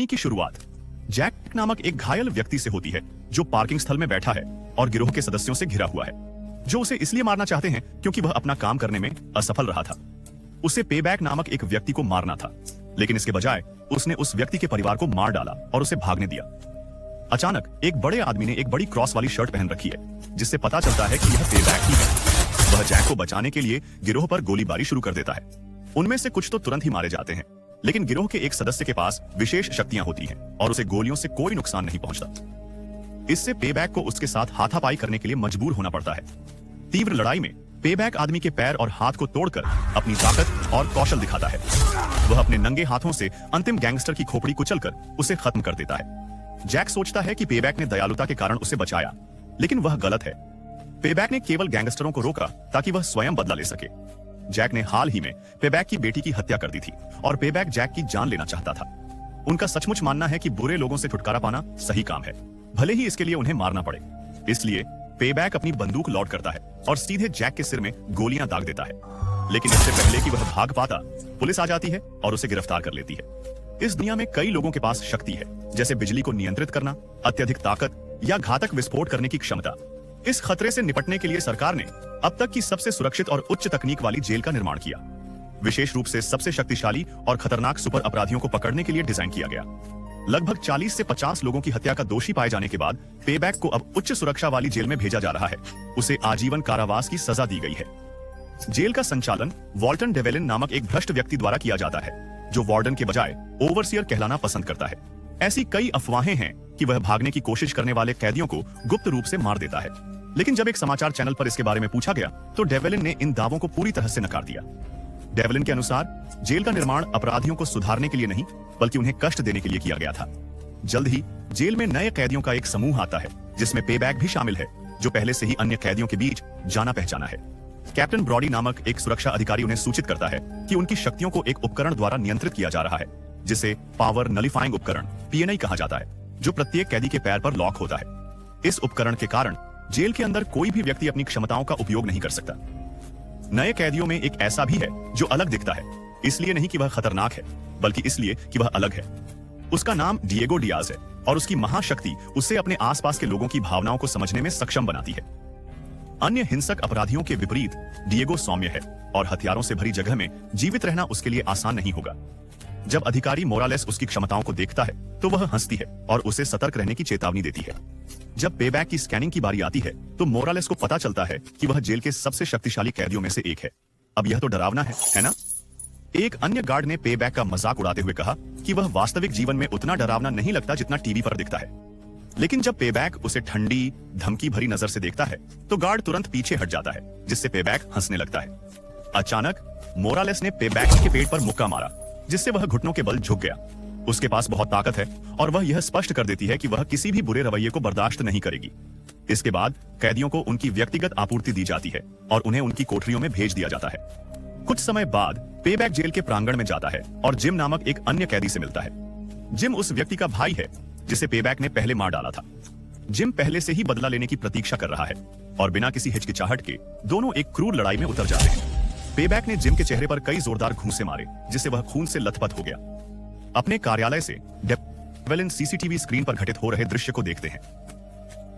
कहानी की शुरुआत जैक नामक एक घायल व्यक्ति से होती है जो पार्किंग स्थल में बैठा है और गिरोह के सदस्यों से घिरा हुआ है जो उसे इसलिए मारना चाहते हैं क्योंकि वह अपना काम करने में असफल रहा था। उसे पेबैक नामक एक व्यक्ति को मारना था, लेकिन इसके बजाय उसने उस व्यक्ति के परिवार को मार डाला और उसे भागने दिया। अचानक एक बड़े आदमी ने एक बड़ी क्रॉस वाली शर्ट पहन रखी है, जिससे पता चलता है कि यह पेबैक ही है। वह जैक को बचाने के लिए गिरोह पर गोलीबारी शुरू कर देता है। उनमें से कुछ तो तुरंत ही मारे जाते हैं, लेकिन गिरोह के एक सदस्य के पास विशेष शक्तियां होती हैं और उसे गोलियों से कोई नुकसान नहीं पहुंचता। इससे पेबैक को उसके साथ हाथापाई करने के लिए मजबूर होना पड़ता है। तीव्र लड़ाई में पेबैक आदमी के पैर और हाथ को तोड़कर अपनी ताकत और कौशल दिखाता है। वह अपने नंगे हाथों से अंतिम गैंगस्टर की खोपड़ी कुचलकर उसे खत्म कर देता है। जैक सोचता है कि पेबैक ने दयालुता के कारण उसे बचाया, लेकिन वह गलत है। पेबैक ने केवल गैंगस्टरों को रोका ताकि वह स्वयं बदला ले सके। जैक ने हाल ही में पेबैक की बेटी की हत्या कर दी थी और पेबैक जैक की जान लेना चाहता था। उनका सचमुच मानना है कि बुरे लोगों से छुटकारा पाना सही काम है, भले ही इसके लिए उन्हें मारना पड़े। इसलिए पेबैक अपनी बंदूक लॉड करता है और सीधे जैक के सिर में गोलियां दाग देता है। लेकिन इससे पहले कि वह भाग पाता, पुलिस आ जाती है और उसे गिरफ्तार कर लेती है। इस दुनिया में कई लोगों के पास शक्ति है, जैसे बिजली को नियंत्रित करना, अत्यधिक ताकत या घातक विस्फोट करने की क्षमता। इस खतरे से निपटने के लिए सरकार ने अब तक की सबसे सुरक्षित और उच्च तकनीक वाली जेल का निर्माण किया। विशेष रूप से सबसे शक्तिशाली और खतरनाक सुपर अपराधियों को पकड़ने के लिए डिजाइन किया गया। लगभग 40 से 50 लोगों की हत्या का दोषी पाए जाने के बाद पेबैक को अब उच्च सुरक्षा वाली जेल में भेजा जा रहा है। उसे आजीवन कारावास की सजा दी गई है। जेल का संचालन वॉल्टन डेवेलिन नामक एक भ्रष्ट व्यक्ति द्वारा किया जाता है, जो वार्डन के बजाय ओवरसियर कहलाना पसंद करता है। ऐसी कई अफवाहें हैं कि वह भागने की कोशिश करने वाले कैदियों को गुप्त रूप से मार देता है, लेकिन जब एक समाचार चैनल पर इसके बारे में पूछा गया तो डेवेलिन ने इन दावों को पूरी तरह से नकार दिया। डेवेलिन के अनुसार जेल का निर्माण अपराधियों को सुधारने के लिए नहीं, बल्कि उन्हें कष्ट देने के लिए किया गया था। जल्द ही जेल में नए कैदियों का एक समूह आता है, जिसमें पेबैक भी शामिल है, जो पहले से ही अन्य कैदियों के बीच जाना पहचाना है। कैप्टन ब्रॉडी नामक एक सुरक्षा अधिकारी उन्हें सूचित करता है कि उनकी शक्तियों को एक उपकरण द्वारा नियंत्रित किया जा रहा है, जिसे पावर नलिफाइंग उपकरण PNI कहा जाता है, जो प्रत्येक कैदी के पैर पर लॉक होता है। इस उपकरण के कारण जेल के अंदर कोई भी व्यक्ति अपनी क्षमताओं का उपयोग नहीं कर सकता। नए कैदियों में एक ऐसा भी है जो अलग दिखता है, इसलिए नहीं कि वह खतरनाक है, बल्कि इसलिए कि वह अलग है। उसका नाम डिएगो डियाज है और उसकी महाशक्ति उसे अपने आसपास के लोगों की भावनाओं को समझने में सक्षम बनाती है। अन्य हिंसक अपराधियों के विपरीत डिएगो सौम्य है और हथियारों से भरी जगह में जीवित रहना उसके लिए आसान नहीं होगा। जब अधिकारी मोरालेस उसकी क्षमताओं को देखता है तो वह हंसती है और उसे सतर्क रहने की चेतावनी देती है। जब पेबैक की स्कैनिंग की बारी आती है तो मोरालेस को पता चलता है कि वह जेल के सबसे शक्तिशाली कैदियों में से एक है। अब यह तो डरावना है ना? एक अन्य गार्ड ने पेबैक का मजाक उड़ाते हुए कहा कि वह वास्तविक जीवन में उतना डरावना नहीं लगता जितना टीवी पर दिखता है। लेकिन जब पेबैक उसे ठंडी, धमकी भरी नजर से देखता है तो गार्ड तुरंत पीछे हट जाता है, जिससे पेबैक हंसने लगता है। अचानक मोरालेस ने पेबैक के पेट पर मुक्का मारा, जिससे वह घुटनों के बल झुक गया। उसके पास बहुत ताकत है और वह यह स्पष्ट कर देती है कि वह किसी भी बुरे रवैये को बर्दाश्त नहीं करेगी। इसके बाद कैदियों को उनकी व्यक्तिगत आपूर्ति दी जाती है और उन्हें उनकी कोठरियों में भेज दिया जाता है। कुछ समय बाद पेबैक जेल के प्रांगण में जाता है और जिम नामक एक अन्य कैदी से मिलता है। जिम उस व्यक्ति का भाई है जिसे पेबैक ने पहले मार डाला था। जिम पहले से ही बदला लेने की प्रतीक्षा कर रहा है और बिना किसी हिचकिचाहट के दोनों एक क्रूर लड़ाई में उतर जाते हैं। पेबैक ने जिम के चेहरे पर कई जोरदार घूंसे मारे, जिससे वह खून से लथपथ हो गया। अपने कार्यालय से डेवेलिन CCTV स्क्रीन पर घटित हो रहे दृश्य को देखते हैं।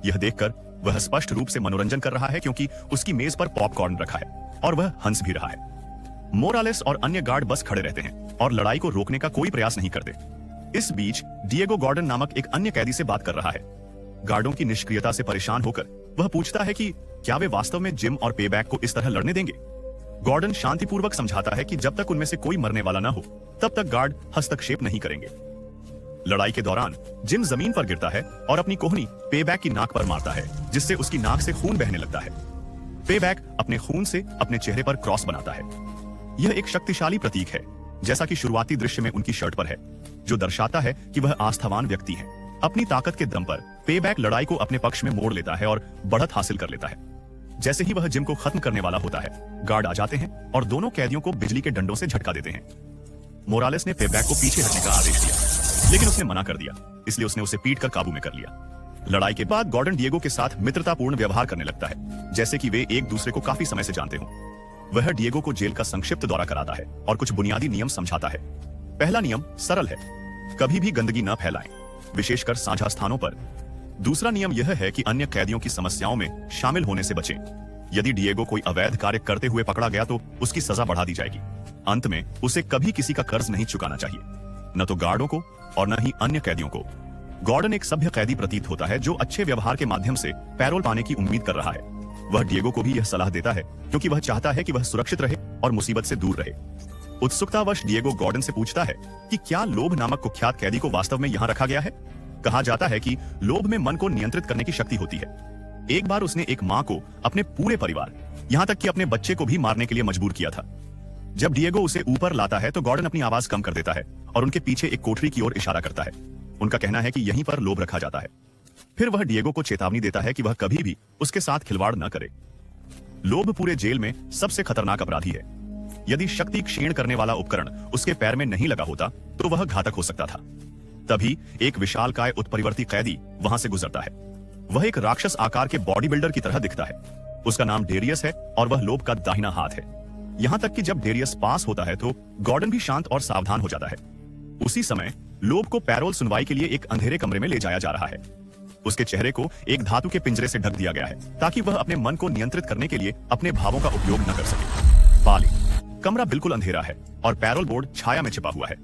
यह देखकर वह स्पष्ट रूप से मनोरंजन कर रहा है, क्योंकि उसकी मेज पर पॉपकॉर्न रखा है और वह हंस भी रहा है। मोरालेस और अन्य गार्ड बस खड़े रहते हैं और लड़ाई को रोकने का कोई प्रयास नहीं करते। इस बीच डिएगो गॉर्डन नामक एक अन्य कैदी से बात कर रहा है। गार्डों की निष्क्रियता से परेशान होकर वह पूछता है कि क्या वे वास्तव में जिम और पेबैक को इस तरह लड़ने देंगे। गॉर्डन शांतिपूर्वक समझाता है कि जब तक उनमें से कोई मरने वाला ना हो तब तक गार्ड हस्तक्षेप नहीं करेंगे। लड़ाई के दौरान जिम जमीन पर गिरता है और अपनी कोहनी पेबैक की नाक पर मारता है, जिससे उसकी नाक से खून बहने लगता है। पेबैक अपने खून से अपने चेहरे पर क्रॉस बनाता है। यह एक शक्तिशाली प्रतीक है, जैसा कि शुरुआती दृश्य में उनकी शर्ट पर है, जो दर्शाता है कि वह आस्थावान व्यक्ति है। अपनी ताकत के दम पर पेबैक लड़ाई को अपने पक्ष में मोड़ लेता है और बढ़त हासिल कर लेता है। जैसे ही वह जिम को खत्म करने वाला होता है, गार्ड आ जाते हैं और दोनों कैदियों को बिजली के डंडों से झटका देते हैं। मोरालेस ने पेबैक को पीछे हटने का आदेश दिया, लेकिन उसने मना कर दिया, इसलिए उसने उसे पीट कर काबू में कर लिया। लड़ाई के बाद गॉर्डन डिएगो के साथ मित्रतापूर्ण व्यवहार करने लगता है, जैसे कि वे एक दूसरे को काफी समय से जानते हों। वह डिएगो को जेल का संक्षिप्त दौरा कराता है और कुछ बुनियादी नियम समझाता है। पहला नियम सरल है, कभी भी गंदगी न फैलाएं, विशेषकर साझा स्थानों पर। दूसरा नियम यह है कि अन्य कैदियों की समस्याओं में शामिल होने से बचें। यदि डिएगो कोई अवैध कार्य करते हुए पकड़ा गया तो उसकी सजा बढ़ा दी जाएगी। अंत में उसे कभी किसी का कर्ज नहीं चुकाना चाहिए, न तो गार्डों को और न ही अन्य कैदियों को। गॉर्डन एक सभ्य कैदी प्रतीत होता है जो अच्छे व्यवहार के माध्यम से पैरोल पाने की उम्मीद कर रहा है। वह डिएगो को भी यह सलाह देता है क्योंकि वह चाहता है कि वह सुरक्षित रहे और मुसीबत से दूर रहे। उत्सुकतावश डिएगो गॉर्डन से पूछता है कि क्या लोभ नामक कुख्यात कैदी को वास्तव में यहाँ रखा गया है। कहा जाता है कि लोभ में मन को नियंत्रित करने की शक्ति होती है। एक बार उसने एक माँ को, अपने पूरे परिवार, यहाँ तक कि अपने बच्चे को भी मारने के लिए मजबूर किया था। जब डिएगो उसे ऊपर लाता है तो गॉर्डन अपनी आवाज कम कर देता है और उनके पीछे एक कोठरी की ओर इशारा करता है। उनका कहना है कि यहीं पर लोभ रखा जाता है। फिर वह डिएगो को चेतावनी देता है कि वह कभी भी उसके साथ खिलवाड़ न करे। लोभ पूरे जेल में सबसे खतरनाक अपराधी है। यदि शक्ति क्षीण करने वाला उपकरण उसके पैर में नहीं लगा होता तो वह घातक हो सकता था। तभी एक विशालकाय उत्परिवर्ती कैदी वहां से गुजरता है। वह एक राक्षस आकार के बॉडी बिल्डर की तरह दिखता है। उसका नाम डेरियस है और वह लोभ का दाहिना हाथ है। यहां तक कि जब डेरियस पास होता है तो गॉर्डन भी शांत और सावधान हो जाता है। उसी समय लोभ को पैरोल सुनवाई के लिए एक अंधेरे कमरे में ले जाया जा रहा है। उसके चेहरे को एक धातु के पिंजरे से ढक दिया गया है ताकि वह अपने मन को नियंत्रित करने के लिए अपने भावों का उपयोग न कर सके। पाली, कमरा बिल्कुल अंधेरा है और पैरोल बोर्ड छाया में छिपा हुआ है।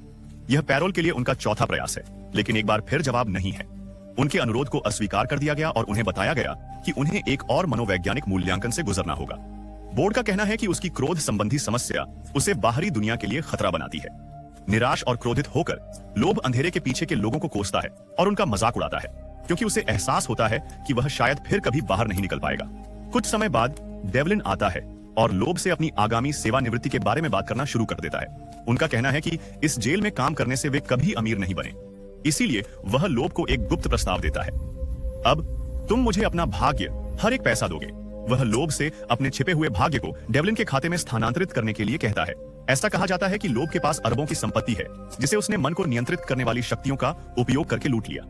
यह पैरोल के लिए उनका चौथा प्रयास है, लेकिन एक बार फिर जवाब नहीं है। उनके अनुरोध को अस्वीकार कर दिया गया और उन्हें बताया गया कि उन्हें एक और मनोवैज्ञानिक मूल्यांकन से गुजरना होगा। बोर्ड का कहना है कि उसकी क्रोध संबंधी समस्या उसे बाहरी दुनिया के लिए खतरा बनाती है। निराश और क्रोधित होकर लोभ अंधेरे के पीछे के लोगों को कोसता है और उनका मजाक उड़ाता है, क्योंकि उसे एहसास होता है कि वह शायद फिर कभी बाहर नहीं निकल पाएगा। कुछ समय बाद डेवलिन आता है और लोभ से अपनी आगामी सेवानिवृत्ति के बारे में बात करना शुरू कर देता है। उनका कहना है कि इस जेल में काम करने से वे कभी अमीर नहीं बने, इसीलिए वह लोभ को एक गुप्त प्रस्ताव देता है। अब तुम मुझे अपना भाग्य, हर एक पैसा दोगे। वह लोभ से अपने छिपे हुए भाग्य को डेवलिन के खाते में स्थानांतरित करने के लिए कहता है। ऐसा कहा जाता है कि लोभ के पास अरबों की संपत्ति है जिसे उसने मन को नियंत्रित करने वाली शक्तियों का उपयोग करके लूट लिया।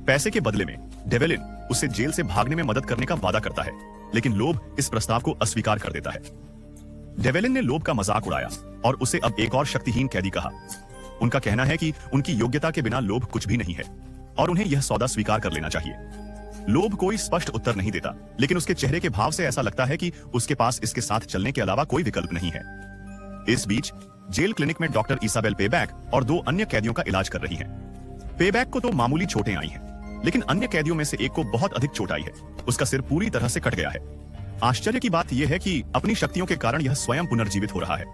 पैसे के बदले में डेवलिन उसे जेल से भागने में मदद करने का वादा करता है, लेकिन लोभ इस प्रस्ताव को अस्वीकार कर देता है। डेवलिन ने लोभ का मजाक उड़ाया और उसे अब एक और शक्तिहीन कैदी कहा। उनका कहना है कि उनकी योग्यता के बिना लोभ कुछ भी नहीं है और उन्हें यह सौदा स्वीकार कर लेना चाहिए। लोभ कोई स्पष्ट उत्तर नहीं देता, लेकिन उसके चेहरे के भाव से ऐसा लगता है कि उसके पास इसके साथ चलने के अलावा कोई विकल्प नहीं है। इस बीच जेल क्लिनिक में डॉक्टर इसाबेल पेबैक और दो अन्य कैदियों का इलाज कर रही हैं। पेबैक को तो मामूली चोटें आई हैं, लेकिन अन्य कैदियों में से एक को बहुत अधिक चोट आई है। उसका सिर पूरी तरह से कट गया है। आश्चर्य की बात यह है कि अपनी शक्तियों के कारण यह स्वयं पुनर्जीवित हो रहा है।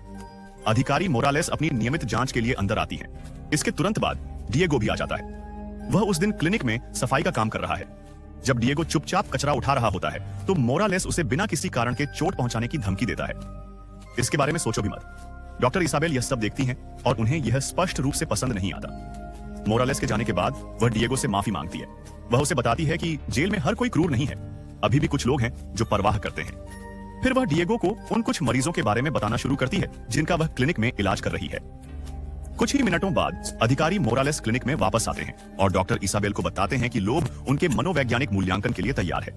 अधिकारी मोरालेस अपनी नियमित जांच के लिए अंदर आती हैं। इसके तुरंत बाद डिएगो भी आ जाता है। वह उस दिन क्लिनिक में सफाई का काम कर रहा है। जब डिएगो चुपचाप कचरा उठा रहा होता है तो मोरालेस उसे बिना किसी कारण के चोट पहुंचाने की धमकी देता है। इसके बारे में सोचो भी मत। डॉक्टर इसाबेल यह सब देखती हैं और उन्हें यह स्पष्ट रूप से पसंद नहीं आता। मोरालेस के जाने के बाद वह डिएगो से माफी मांगती है। वह उसे बताती है कि जेल में हर कोई क्रूर नहीं है, अभी भी कुछ लोग हैं जो परवाह करते हैं। फिर वह डिएगो को उन कुछ मरीजों के बारे में बताना शुरू करती है जिनका वह क्लिनिक में इलाज कर रही है। कुछ ही मिनटों बाद अधिकारी मोरालेस क्लिनिक में वापस आते हैं और डॉक्टर इसाबेल को बताते हैं कि लोभ उनके मनोवैज्ञानिक मूल्यांकन के लिए तैयार है।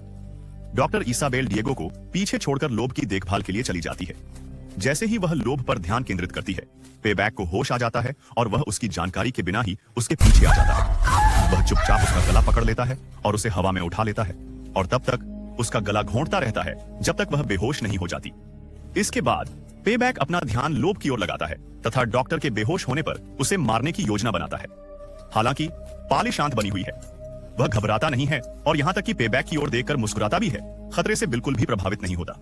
डॉक्टर इसाबेल डिएगो को पीछे छोड़कर लोभ की देखभाल के लिए चली जाती है। जैसे ही वह लोभ पर ध्यान केंद्रित करती है, पेबैक को होश आ जाता है और वह उसकी जानकारी के बिना ही उसके पीछे आ जाता है। वह चुपचाप उसका गला पकड़ लेता है और उसे हवा में उठा लेता है और तब तक उसका गला घोंटता रहता है जब तक वह बेहोश नहीं हो जाती। इसके बाद पेबैक अपना ध्यान लोभ की ओर लगाता है तथा डॉक्टर के बेहोश होने पर उसे मारने की योजना बनाता है। हालांकि पाली शांत बनी हुई है, वह घबराता नहीं है और यहां तक कि पेबैक की ओर देखकर मुस्कुराता भी है। खतरे से बिल्कुल भी प्रभावित नहीं होता।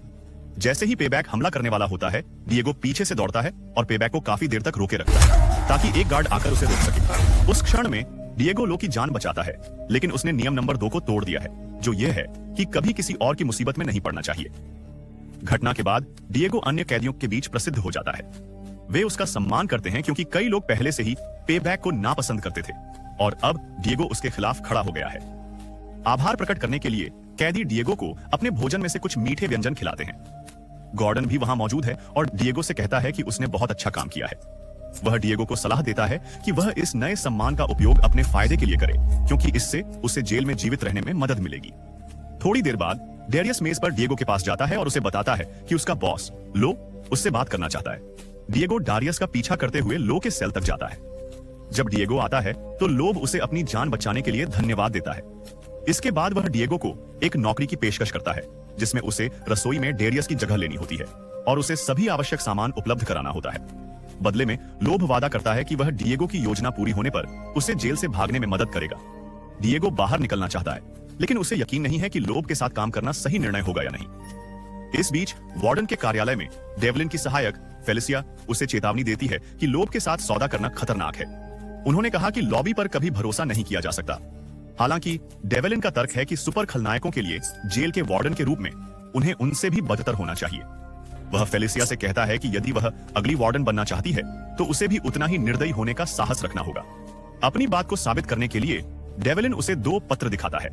जैसे ही पेबैक हमला करने वाला होता है, डिएगो पीछे से दौड़ता है और पेबैक को काफी देर तक रोके रखता है ताकि एक गार्ड आकर उसे रोक सके। उस क्षण में डिएगो लो की जान बचाता है, लेकिन उसने नियम नंबर 2 को तोड़ दिया है, जो यह है कि कभी किसी और की मुसीबत में नहीं पड़ना चाहिए। घटना के बाद डिएगो अन्य कैदियों के बीच प्रसिद्ध हो जाता है। वे उसका सम्मान करते हैं क्योंकि कई लोग पहले से ही पेबैक को नापसंद करते थे और अब डिएगो उसके खिलाफ खड़ा हो गया है। आभार प्रकट करने के लिए कैदी डिएगो को अपने भोजन में से कुछ मीठे व्यंजन खिलाते हैं। गॉर्डन भी वहां मौजूद है और डिएगो से कहता है कि उसने बहुत अच्छा काम किया है। वह डिएगो को सलाह देता है कि वह इस नए सम्मान का उपयोग अपने फायदे के लिए करे, क्योंकि इससे उसे जेल में जीवित रहने में मदद मिलेगी। थोड़ी देर बाद डेरियस मेज पर डिएगो के पास जाता है और उसे बताता है कि उसका बॉस लो उससे बात करना चाहता है। डिएगो डारियस का पीछा करते हुए लो के सेल तक जाता है। जब डिएगो आता है तो लोब उसे अपनी जान बचाने के लिए धन्यवाद देता है। इसके बाद वह डिएगो को एक नौकरी की पेशकश करता है, जिसमें उसे रसोई में डेरियस की जगह लेनी होती है और उसे सभी आवश्यक सामान उपलब्ध कराना होता है। बदले में लोब वादा करता है कि वह डिएगो की योजना पूरी होने पर उसे जेल से भागने में मदद करेगा। डिएगो बाहर निकलना चाहता है, लेकिन उसे यकीन नहीं है कि लोब के साथ काम करना सही निर्णय होगा या नहीं। इस बीच वार्डन के कार्यालय में डेवलिन की सहायक फेलिसिया उसे चेतावनी देती है कि लोब के साथ सौदा करना खतरनाक है। उन्होंने कहा कि लॉबी पर कभी भरोसा नहीं किया जा सकता। हालांकि डेवलिन का तर्क है कि सुपर खलनायकों के लिए जेल के वार्डन के रूप में उन्हें उनसे भी बदतर होना चाहिए। वह फेलिसिया से कहता है कि यदि वह अगली वार्डन बनना चाहती है तो उसे भी उतना ही निर्दयी होने का साहस रखना होगा। अपनी बात को साबित करने के लिए डेवलिन उसे 2 पत्र दिखाता है।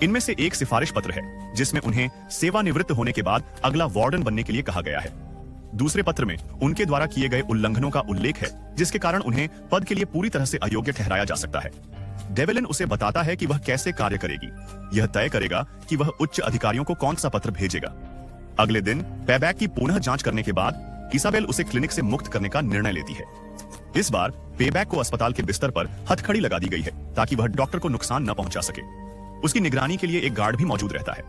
इनमें से एक सिफारिश पत्र है जिसमें उन्हें सेवानिवृत्त होने के बाद अगला वार्डन बनने के लिए कहा गया है। दूसरे पत्र में उनके द्वारा किए गए उल्लंघनों का उल्लेख है, जिसके कारण उन्हें पद के लिए पूरी तरह से अयोग्य ठहराया जा सकता है। डेवलिन उसे बताता है कि वह कैसे कार्य करेगी। यह तय करेगा कि वह उच्च अधिकारियों को कौन सा पत्र भेजेगा। अगले दिन पेबैक की पुनः जांच करने के बाद इसाबेल उसे क्लिनिक से मुक्त करने का निर्णय लेती है। इस बार पेबैक को अस्पताल के बिस्तर पर हथकड़ी लगा दी गई है ताकि वह डॉक्टर को नुकसान न पहुंचा सके। उसकी निगरानी के लिए एक गार्ड भी मौजूद रहता है।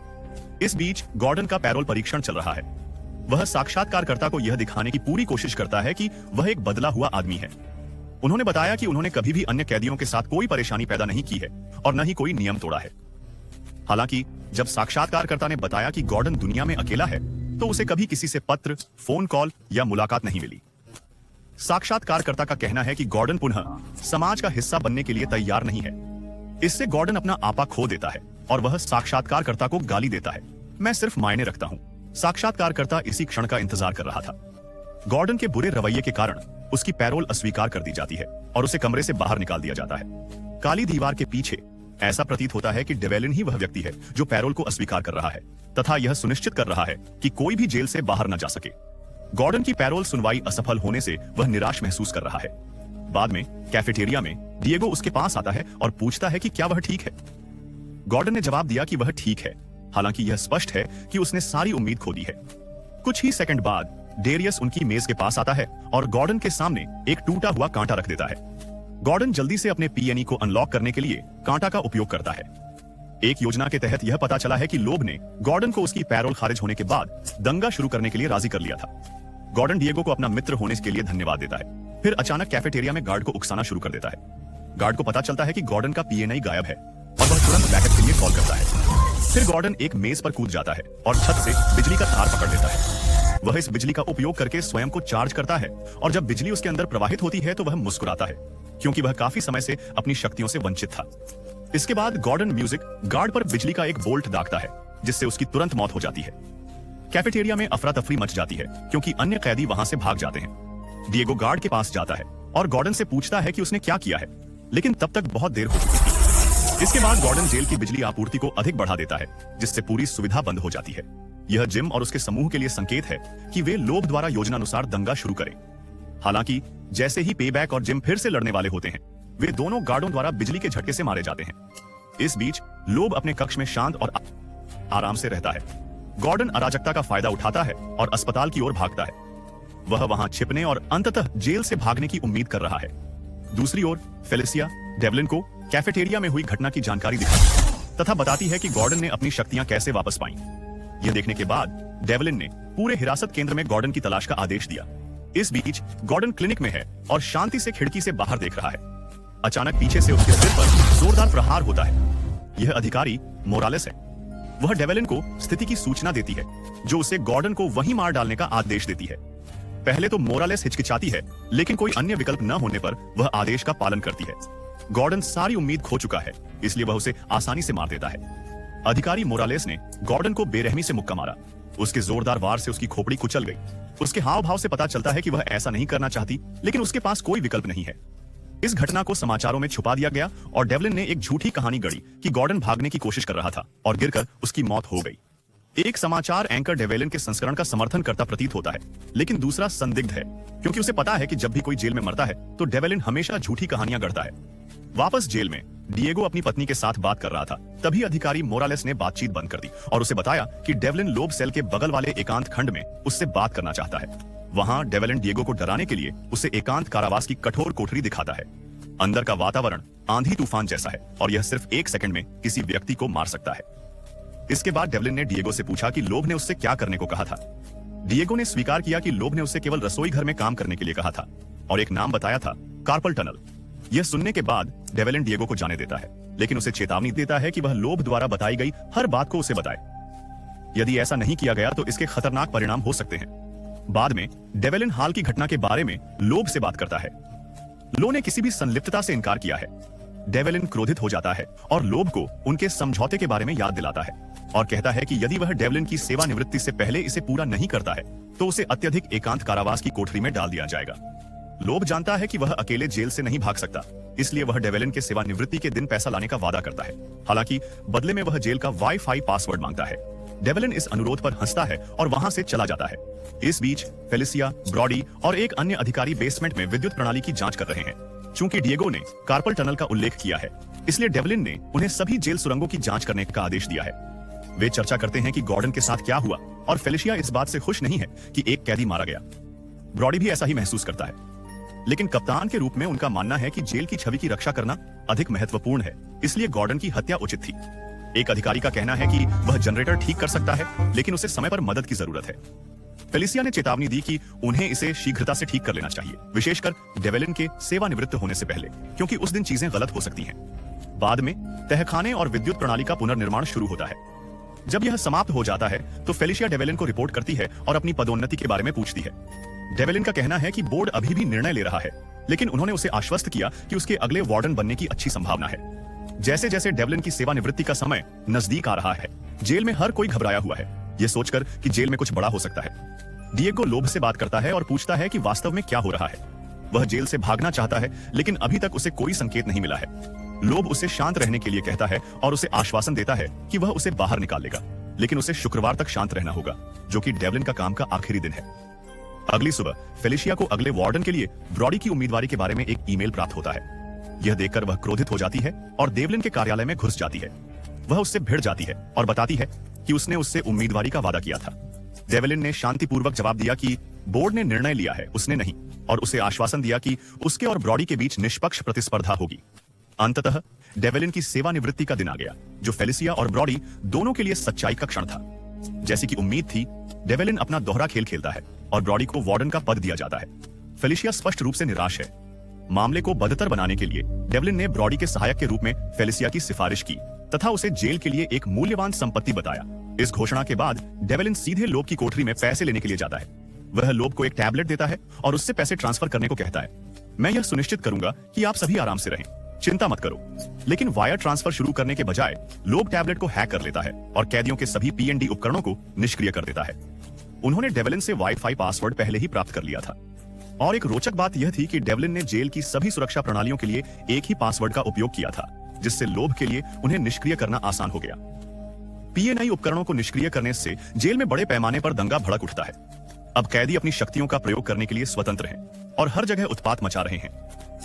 इस बीच गॉर्डन का पैरोल परीक्षण चल रहा है। वह साक्षात्कारकर्ता को यह दिखाने की पूरी कोशिश करता है कि वह एक बदला हुआ आदमी है। उन्होंने बताया कि उन्होंने कभी भी अन्य कैदियों के साथ कोई परेशानी पैदा नहीं की है और न ही कोई नियम तोड़ा है। हालांकि जब साक्षात्कारकर्ता ने बताया कि गॉर्डन दुनिया में अकेला है तो उसे कभी किसी से पत्र, फोन कॉल या मुलाकात नहीं मिली। साक्षात्कारकर्ता का कहना है कि गॉर्डन पुनः समाज का हिस्सा बनने के लिए तैयार नहीं है। इससे गॉर्डन अपना आपा खो देता है और वह साक्षात्कारकर्ता को गाली देता है, मैं सिर्फ मायने रखता हूं। साक्षात्कारकर्ता इसी क्षण का इंतजार कर रहा था। गॉर्डन के बुरे रवैये के कारण उसकी पैरोल अस्वीकार कर दी जाती है और उसे कमरे से बाहर निकाल दिया जाता है। काली दीवार के पीछे ऐसा प्रतीत होता है कि डेवेलिन ही वह व्यक्ति है जो पैरोल को अस्वीकार कर रहा है तथा यह सुनिश्चित कर रहा है कि कोई भी जेल से बाहर न जा सके। गॉर्डन की पैरोल सुनवाई असफल होने से वह निराश महसूस कर रहा है। बाद में कैफेटेरिया में डिएगो उसके पास आता है और पूछता है कि क्या वह ठीक है। गॉर्डन ने जवाब दिया कि वह ठीक है, हालांकि यह स्पष्ट है कि उसने सारी उम्मीद खो दी है। कुछ ही सेकंड बाद डेरियस उनकी मेज के पास आता है और गॉर्डन के सामने एक टूटा हुआ कांटा रख देता है। गॉर्डन जल्दी से अपने पीएनई को अनलॉक करने के लिए कांटा का उपयोग करता है। एक योजना के तहत यह पता चला है कि लोब ने गॉर्डन को उसकी पैरोल खारिज होने के बाद दंगा शुरू करने के लिए राजी कर लिया था। गॉर्डन डिएगो को अपना मित्र होने के लिए धन्यवाद देता है, फिर अचानक कैफेटेरिया में गार्ड को उकसाना शुरू कर देता है। गार्ड को पता चलता है कि गॉर्डन का पीएनई गायब है और वह तुरंत बैकअप के लिए कॉल करता है। फिर गॉर्डन एक मेज पर कूद जाता है और छत से बिजली का तार पकड़ लेता है। वह इस बिजली का उपयोग करके स्वयं को चार्ज करता है और जब बिजली उसके अंदर प्रवाहित होती है तो वह मुस्कुराता है, क्योंकि वह काफी समय से अपनी शक्तियों से वंचित था। इसके बाद गॉर्डन म्यूजिक गार्ड पर बिजली का एक बोल्ट दागता है, जिससे उसकी तुरंत मौत हो जाती है। कैफेटेरिया में अफरा तफरी मच जाती है क्योंकि अन्य कैदी वहां से भाग जाते हैं। डिएगो गार्ड के पास जाता है और गॉर्डन से पूछता है कि उसने क्या किया है, लेकिन तब तक बहुत देर हो चुकी थी। इसके बाद गॉर्डन जेल की बिजली आपूर्ति को अधिक बढ़ा देता है, जिससे पूरी सुविधा बंद हो जाती है। यह जिम और उसके समूह के लिए संकेत है कि वे लोब द्वारा योजनानुसार दंगा शुरू करें। हालांकि जैसे ही पेबैक और जिम फिर से लड़ने वाले होते हैं, वे दोनों गार्डों द्वारा बिजली के झटके से मारे जाते हैं। इस बीच लोब अपने कक्ष में शांत और आराम से रहता है। गॉर्डन अराजकता का फायदा उठाता है और अस्पताल की ओर भागता है। वह वहां छिपने और अंततः जेल से भागने की उम्मीद कर रहा है। दूसरी ओर फेलिसिया डेवलिन को कैफेटेरिया में हुई घटना की जानकारी दिखाती है तथा बताती है कि गॉर्डन ने अपनी शक्तियां कैसे वापस पाई। यह देखने के बाद डेवलिन ने पूरे हिरासत केंद्र में गॉर्डन की तलाश का आदेश दिया। इस बीच गॉर्डन क्लिनिक में है और शांति से खिड़की से बाहर देख रहा है। अचानक पीछे से उसके सिर पर जोरदार प्रहार होता है। यह अधिकारी मोरालेस है। वह डेवेलिन को स्थिति की सूचना देती है, जो उसे गॉर्डन को वहीं मार डालने का आदेश देती है। पहले तो मोरालेस हिचकिचाती है, लेकिन कोई अन्य विकल्प न होने पर वह आदेश का पालन करती है। गॉर्डन सारी उम्मीद खो चुका है, इसलिए वह उसे आसानी से मार देता है। अधिकारी मोरालेस ने गॉर्डन को बेरहमी से मुक्का मारा। उसके जोरदार वार से उसकी खोपड़ी कुचल गई। उसके हाव भाव से पता चलता है कि वह ऐसा नहीं करना चाहती, लेकिन उसके पास कोई विकल्प नहीं है। इस घटना को समाचारों में छुपा दिया गया और डेवलिन ने एक झूठी कहानी गढ़ी कि गॉर्डन भागने की कोशिश कर रहा था और गिरकर उसकी मौत हो गई। एक समाचार एंकर डेवेलिन के संस्करण का समर्थन करता प्रतीत होता है, लेकिन दूसरा संदिग्ध है, क्योंकि उसे पता है कि जब भी कोई जेल में मरता है तो डेवेलिन हमेशा झूठी कहानियां गढ़ता है। वापस जेल में डिएगो अपनी पत्नी के साथ बात कर रहा था, तभी अधिकारी मोरालेस ने बातचीत बंद कर दी और उसे बताया कि डेवलिन लोब सेल के बगल वाले एकांत खंड में उससे बात करना चाहता है। वहां डेवेलिन डिएगो को डराने के लिए उसे एकांत कारावास की कठोर कोठरी दिखाता है। अंदर का वातावरण आंधी तूफान जैसा है और यह सिर्फ 1 सेकंड में किसी व्यक्ति को मार सकता है। इसके बाद डेवलिन ने डिएगो से पूछा कि लोब ने उससे क्या करने को कहा था। डिएगो ने स्वीकार किया कि लोब ने उससे केवल रसोई घर में काम करने के लिए कहा था और एक नाम बताया था, कार्पल टनल। यह सुनने के बाद डेवलिन डिएगो को जाने देता है, लेकिन उसे चेतावनी देता है कि वह लोब द्वारा बताई गई हर बात को उसे बताए। यदि ऐसा नहीं किया गया तो इसके खतरनाक परिणाम हो सकते हैं। बाद में डेवलिन हाल की घटना के बारे में लोब से बात करता है। लो ने किसी भी संलिप्तता से इनकार किया है। डेवलिन क्रोधित हो जाता है और लोब को उनके समझौते के बारे में याद दिलाता है और कहता है कि यदि वह डेवलिन की सेवानिवृत्ति से पहले इसे पूरा नहीं करता है तो उसे अत्यधिक एकांत कारावास की कोठरी में डाल दिया जाएगा। लोब जानता है कि वह अकेले जेल से नहीं भाग सकता, इसलिए वह डेवलिन के सेवानिवृत्ति के दिन पैसा लाने का वादा करता है। हालांकि बदले में वह जेल का वाईफाई पासवर्ड मांगता है। डेवलिन इस अनुरोध पर हंसता है और वहां से चला जाता है। इस बीच फेलिसिया, ब्रॉडी और एक अन्य अधिकारी बेसमेंट में विद्युत प्रणाली की जांच कर रहे हैं। चूंकि डिएगो ने कार्पल टनल का उल्लेख किया है, इसलिए डेवलिन ने उन्हें सभी जेल सुरंगों की जांच करने का आदेश दिया है। वे चर्चा करते हैं कि गॉर्डन के साथ क्या हुआ और फेलिसिया इस बात से खुश नहीं है कि एक कैदी मारा गया। ब्रॉडी भी ऐसा ही महसूस करता है, लेकिन कप्तान के रूप में उनका मानना है कि जेल की छवि की रक्षा करना अधिक महत्वपूर्ण है, इसलिए गॉर्डन की हत्या उचित थी। एक अधिकारी का कहना है कि वह जनरेटर ठीक कर सकता है, लेकिन उसे समय पर मदद की जरूरत है। फेलिसिया ने चेतावनी दी कि उन्हें इसे शीघ्रता से ठीक कर लेना चाहिए, विशेषकर डेवलिन के सेवानिवृत्त होने से पहले, क्योंकि उस दिन चीजें गलत हो सकती हैं। बाद में तहखाने और विद्युत प्रणाली का पुनर्निर्माण शुरू होता है। जब यह समाप्त हो जाता है तो फेलिसिया डेवलिन को रिपोर्ट करती है और अपनी पदोन्नति के बारे में पूछती है। डेवलिन का कहना है कि बोर्ड अभी भी निर्णय ले रहा है, लेकिन उन्होंने उसे आश्वस्त किया कि उसके अगले वार्डन बनने की अच्छी संभावना है। जैसे जैसे डेवलिन की सेवानिवृत्ति का समय नजदीक आ रहा है, जेल में हर कोई घबराया हुआ है, यह सोचकर कि जेल में कुछ बड़ा हो सकता है। डिएगो लोब से बात करता है और पूछता है कि वास्तव में क्या हो रहा है। वह जेल से भागना चाहता है, लेकिन अभी तक उसे कोई संकेत नहीं मिला है। लोब उसे शांत रहने के लिए कहता है और उसे आश्वासन देता है कि वह उसे बाहर निकाल लेगा, लेकिन उसे शुक्रवार तक शांत रहना होगा, जो कि डेवलिन का काम का आखिरी दिन है। अगली सुबह फेलिसिया को अगले वार्डन के लिए ब्रॉडी की उम्मीदवारी के बारे में एक ईमेल प्राप्त होता है। यह देखकर वह क्रोधित हो जाती है और डेवलिन के कार्यालय में घुस जाती है। वह उससे भिड़ जाती है और बताती है कि उसने उससे उम्मीदवारी का वादा किया था। डेवलिन ने शांतिपूर्वक जवाब दिया कि बोर्ड ने निर्णय लिया है, उसने नहीं, और उसे आश्वासन दिया कि उसके और ब्रॉडी के बीच निष्पक्ष प्रतिस्पर्धा होगी। अंततः डेवलिन की सेवानिवृत्ति का दिन आ गया, जो फेलिसिया और ब्रॉडी दोनों के लिए सच्चाई का क्षण था। जैसी कि उम्मीद थी, डेवलिन अपना दोहरा खेल खेलता है और ब्रॉडी को वार्डन का पद दिया जाता है। फेलिसिया स्पष्ट रूप से निराश है। मामले को बदतर बनाने के लिए डेवलिन ने ब्रॉडी के सहायक के रूप में फेलिसिया की सिफारिश की तथा उसे जेल के लिए एक मूल्यवान संपत्ति बताया। इस घोषणा के बाद डेवलिन सीधे लोब की कोठरी में पैसे लेने के लिए जाता है। वह लोब को एक टैबलेट देता है और उससे पैसे ट्रांसफर करने को कहता है। मैं यह सुनिश्चित करूंगा कि आप सभी आराम से रहें, चिंता मत करो। लेकिन वायर ट्रांसफर शुरू करने के बजाय लोब टैबलेट को हैक कर लेता है और कैदियों के सभी पीएनडी उपकरणों को निष्क्रिय कर देता है। उन्होंने डेवलिन से वाईफाई पासवर्ड पहले ही प्राप्त कर लिया था। और एक रोचक बात यह थी कि डेवलिन ने जेल की सभी सुरक्षा प्रणालियों के लिए एक ही पासवर्ड का उपयोग किया था, जिससे लोब के लिए उन्हें निष्क्रिय करना आसान हो गया। पीएनआई उपकरणों को निष्क्रिय करने से जेल में बड़े पैमाने पर दंगा भड़क उठता है। अब कैदी अपनी शक्तियों का प्रयोग करने के लिए स्वतंत्र हैं और हर जगह उत्पात मचा रहे हैं।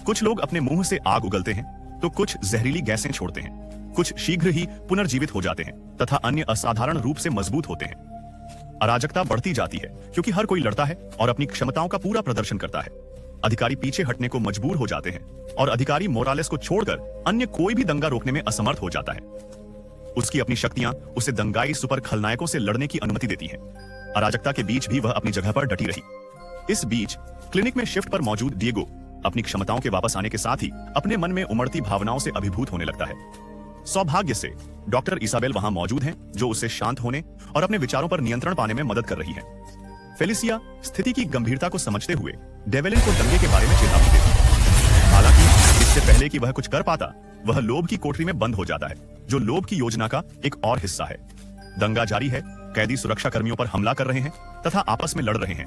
कुछ लोग अपने मुंह से आग उगलते हैं, तो कुछ जहरीली गैसें छोड़ते हैं, कुछ शीघ्र ही पुनर्जीवित हो जाते हैं तथा अन्य असाधारण रूप से मजबूत होते हैं। अराजकता बढ़ती जाती है क्योंकि हर कोई लड़ता है और अपनी क्षमताओं का पूरा प्रदर्शन करता है। अधिकारी पीछे हटने को मजबूर हो जाते हैं और अधिकारी मोरालेस को छोड़कर अन्य कोई भी दंगा रोकने में असमर्थ हो जाता है। उसकी अपनी शक्तियां उसे दंगाई सुपर खलनायकों से लड़ने की अनुमति देती हैं। अराजकता के बीच भी वह अपनी जगह पर डटी रही। इस बीच क्लिनिक में शिफ्ट पर मौजूद डिएगो अपनी क्षमताओं के वापस आने के साथ ही अपने मन में उमड़ती भावनाओं से अभिभूत होने लगता है। सौभाग्य से डॉक्टर इसाबेल वहां मौजूद हैं, जो उसे शांत होने और अपने विचारों पर नियंत्रण पाने में मदद कर रही हैं। फेलिसिया स्थिति की गंभीरता को समझते हुए डेवलिन को दंगे के बारे में चेतावनी देती है। हालांकि इससे पहले कि वह कुछ कर पाता, वह लोब की कोठरी में बंद हो जाता है, जो लोब की योजना का एक और हिस्सा है। दंगा जारी है, कैदी सुरक्षा कर्मियों पर हमला कर रहे हैं तथा आपस में लड़ रहे हैं।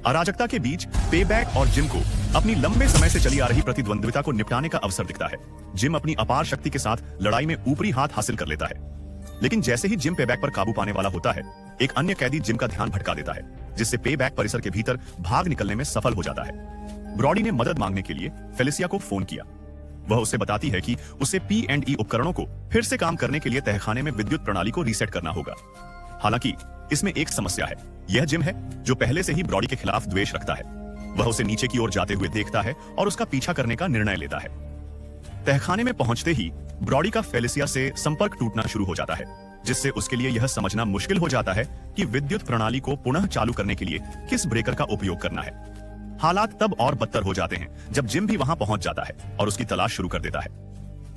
अराजकता के बीच पेबैक और जिम को अपनी लंबे समय से चली आ रही प्रतिद्वंद्विता को निपटाने का अवसर दिखता है। जिम अपनी अपार शक्ति के साथ लड़ाई में ऊपरी हाथ हासिल कर लेता है, लेकिन जैसे ही जिम पेबैक पर काबू पाने वाला होता है, एक अन्य कैदी जिम का ध्यान भटका देता है, जिससे पेबैक परिसर के भीतर भाग निकलने में सफल हो जाता है। ब्रॉडी ने मदद मांगने के लिए फेलिसिया को फोन किया। वह उसे बताती है कि उसे पी&ई उपकरणों को फिर से काम करने के लिए तहखाने में विद्युत प्रणाली को रीसेट करना होगा। हालांकि इसमें एक समस्या है। यह जिम है जो पहले से ही ब्रॉडी के खिलाफ द्वेष रखता है। वह उसे नीचे की ओर जाते हुए देखता है और उसका पीछा करने का निर्णय लेता है। तहखाने में पहुंचते ही ब्रॉडी का फेलिसिया से संपर्क टूटना शुरू हो जाता है, जिससे उसके लिए यह समझना मुश्किल हो जाता है कि विद्युत प्रणाली को पुनः चालू करने के लिए किस ब्रेकर का उपयोग करना है। हालात तब और बदतर हो जाते हैं जब जिम भी वहां पहुंच जाता है और उसकी तलाश शुरू कर देता है।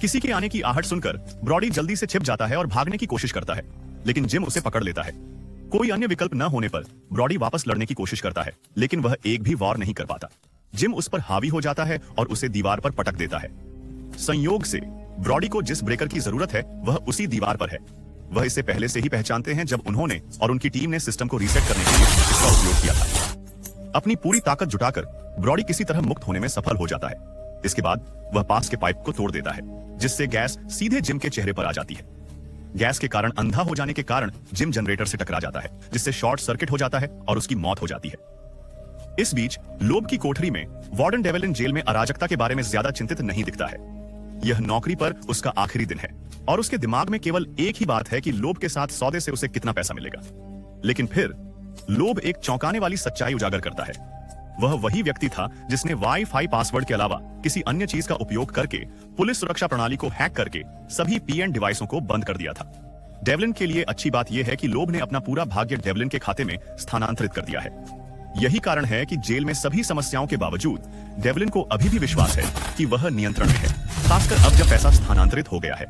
किसी के आने की आहट सुनकर ब्रॉडी जल्दी से छिप जाता है और भागने की कोशिश करता है, लेकिन जिम उसे पकड़ लेता है। कोई अन्य विकल्प न होने पर ब्रॉडी वापस लड़ने की कोशिश करता है, लेकिन वह एक भी वार नहीं कर पाता। जिम उस पर हावी हो जाता है और उसे दीवार पर पटक देता है। संयोग से ब्रॉडी को जिस ब्रेकर की जरूरत है वह उसी दीवार पर है। वह इसे पहले से ही पहचानते हैं जब उन्होंने और उनकी टीम ने सिस्टम को रीसेट करने के लिए इसका उपयोग किया था। अपनी पूरी ताकत जुटाकर ब्रॉडी किसी तरह मुक्त होने में सफल हो जाता है। इसके बाद वह पास के पाइप को तोड़ देता है, जिससे गैस सीधे जिम के चेहरे पर आ जाती है। गैस के कारण अंधा हो जाने के कारण जिम जनरेटर से टकरा जाता है, जिससे शॉर्ट सर्किट हो जाता है और उसकी मौत हो जाती है। इस बीच लोब की कोठरी में वार्डन डेवेलिन जेल में अराजकता के बारे में ज्यादा चिंतित नहीं दिखता है। यह नौकरी पर उसका आखिरी दिन है और उसके दिमाग में केवल एक ही बात है कि लोब के साथ सौदे से उसे कितना पैसा मिलेगा। लेकिन फिर लोब एक चौंकाने वाली सच्चाई उजागर करता है। वह वही व्यक्ति था जिसने वाईफाई पासवर्ड के अलावा किसी अन्य चीज का उपयोग करके पुलिस सुरक्षा प्रणाली को हैक करके सभी पीएन डिवाइसों को बंद कर दिया था। डेवलिन के लिए अच्छी बात यह है कि लोब ने अपना पूरा भाग्य डेवलिन के खाते में स्थानांतरित कर दिया है। यही कारण है कि जेल में सभी समस्याओं के बावजूद डेवलिन को अभी भी विश्वास है कि वह नियंत्रण में है। खासकर अब जब पैसा स्थानांतरित हो गया है,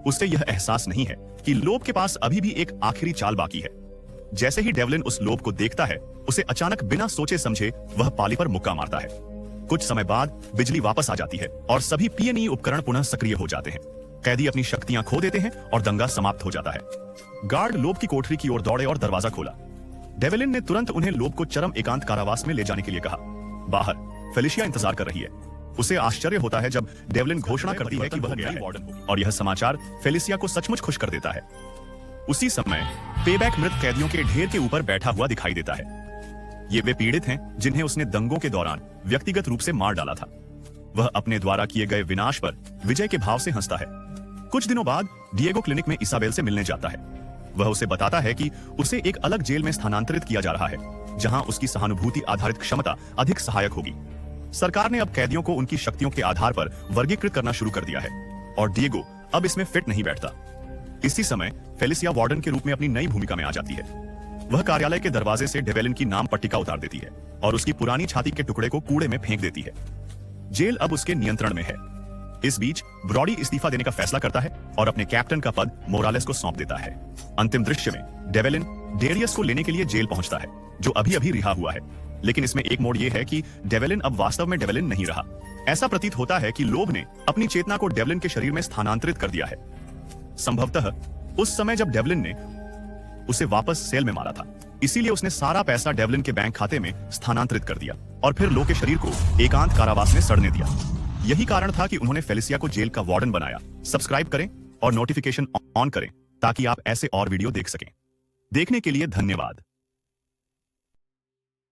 उससे यह एहसास नहीं है कि लोब के पास अभी भी एक आखिरी चाल बाकी है। जैसे ही डेवलिन उस लोब को देखता है, उसे अचानक बिना सोचे समझे वह पाली पर मुक्का मारता है। कुछ समय बाद बिजली वापस आ जाती है और सभी पीएनई उपकरण पुनः सक्रिय हो जाते हैं। कैदी अपनी शक्तियां खो देते हैं और दंगा समाप्त हो जाता है। गार्ड लोब की कोठरी की ओर दौड़े और दरवाजा खोला। डेवेलिन ने तुरंत उन्हें लोब को चरम एकांत कारावास में ले जाने के लिए कहा। बाहर फेलिसिया इंतजार कर रही है। उसे आश्चर्य होता है जब डेवलिन घोषणा करती है कि वह नई वार्डन होगी, और यह समाचार फेलिसिया को सचमुच खुश कर देता है। उसी समय पेबैक मृत कैदियों के ढेर के ऊपर बैठा हुआ दिखाई देता है। ये वे पीड़ित हैं जिन्हें उसने दंगों के दौरान व्यक्तिगत रूप से मार डाला था। वह अपने द्वारा किए गए विनाश पर विजय के भाव से हंसता है। कुछ दिनों बाद डिएगो क्लिनिक में इसाबेल से मिलने जाता है। वह उसे बताता है कि उसे एक अलग जेल में स्थानांतरित किया जा रहा है, जहां उसकी सहानुभूति आधारित क्षमता अधिक सहायक होगी। सरकार ने अब कैदियों को उनकी शक्तियों के आधार पर वर्गीकृत करना शुरू कर दिया है और डिएगो अब इसमें फिट नहीं बैठता। इसी समय फेलिसिया वार्डन के रूप में अपनी नई भूमिका में आ जाती है। वह कार्यालय के दरवाजे से डेवेलिन की नाम पट्टिका उतार देती है और उसकी पुरानी छाती के टुकड़े को कूड़े में फेंक देती है। जेल अब उसके नियंत्रण में है। इस बीच ब्रॉडी इस्तीफा देने का फैसला करता है और अपने कैप्टन का पद मोरालेस को सौंप देता है। अंतिम दृश्य में डेवेलिन डेरियस को लेने के लिए जेल पहुंचता है, जो अभी अभी रिहा हुआ है। लेकिन इसमें एक मोड़ यह है कि डेवेलिन अब वास्तव में डेवेलिन नहीं रहा। ऐसा प्रतीत होता है कि लोब ने अपनी चेतना को डेवेलिन के शरीर में स्थानांतरित कर दिया है। संभवतः उस समय जब डेवेलिन ने उसे वापस सेल में मारा था, इसीलिए उसने सारा पैसा डेवेलिन के बैंक खाते में स्थानांतरित कर दिया और फिर लो के शरीर को एकांत कारावास में सड़ने दिया। यही कारण था कि उन्होंने फेलिसिया को जेल का वार्डन बनाया। सब्सक्राइब करें और नोटिफिकेशन ऑन करें ताकि आप ऐसे और वीडियो देख सकें। देखने के लिए धन्यवाद।